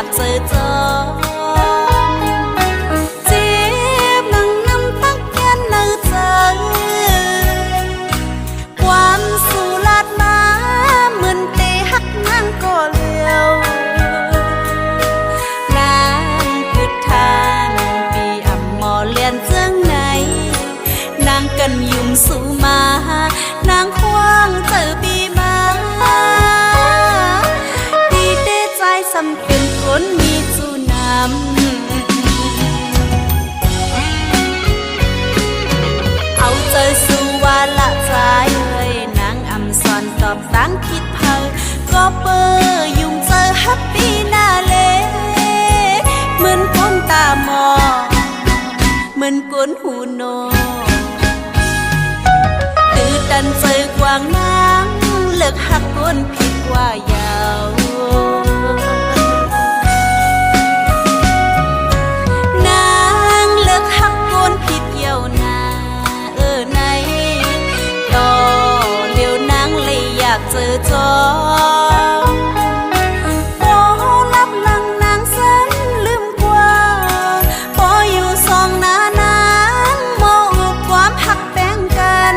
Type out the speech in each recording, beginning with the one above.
ากเจอจอเจ็บนั่งนำตักแก้นเนื้อใจความสู่ลาดมาเหมือนเตะหักนางก็เลี้ยวนางคือทางปีอ่ำหมอเลียนเจ้งไหนนางกันยุ่งสู่มานางควางเจอปีมาดีเดใจสำเป็นคนมีจูนำเอาเจอสู่ว่าละใจเลยนางอำสอนตอบตั้งคิดเพอก็เปอยุ่งเจอฮับปีหน้าเลเหมือนคนตามองเหมือนคนหูโนตื่นดันเจอกวางนางเลิกหักคนผิดว่ายาวนางเลิกหักคนผิดเยาวนานในต่อเดี๋ยวนางเลยอยากเจอจอพอนับหลังนางเส้นลืมกว่าพออยู่สองหน้านางมองความหักแบ่งกัน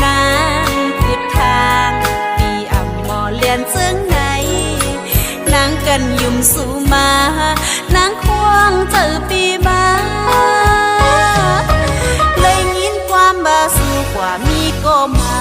นางคือทางปีอ่ำหมอเลียนเจิงไหนนางกันยุ่มสู่มานางควงเจอปีมาเลยยินความบาสู่กว่ามีก็มา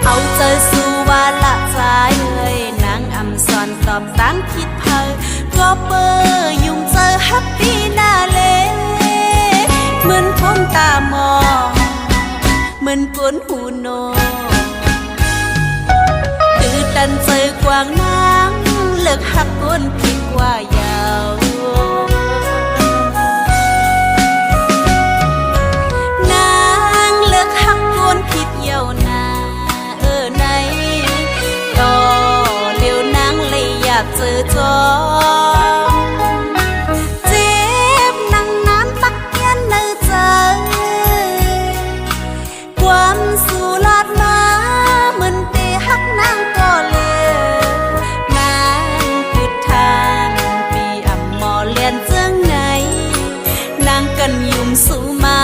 เอาเจอสู่ว่าละใจเลยนางอำสอนตอบตั้งคิดเพอก็เปอยุ่งเจอฮับปีหน้าเลเหมือนคนตามองเหมือนคนหูโนตื่นดันเจอกวางนางเลิกหักคนผิดว่ายาวนางเลิกหักคนผิดเยาวนานในต่อเดี๋ยวนางเลยอยากเจอจอเจ็บนั่งน้ำตักแก้นเนื้อใจความสู่ลาดมาเหมือนเตะหักนางก็เลี้ยวนางคือทางปีอ่ำหมอเลียนเจิงไหนนางกันยุ่มสู่มา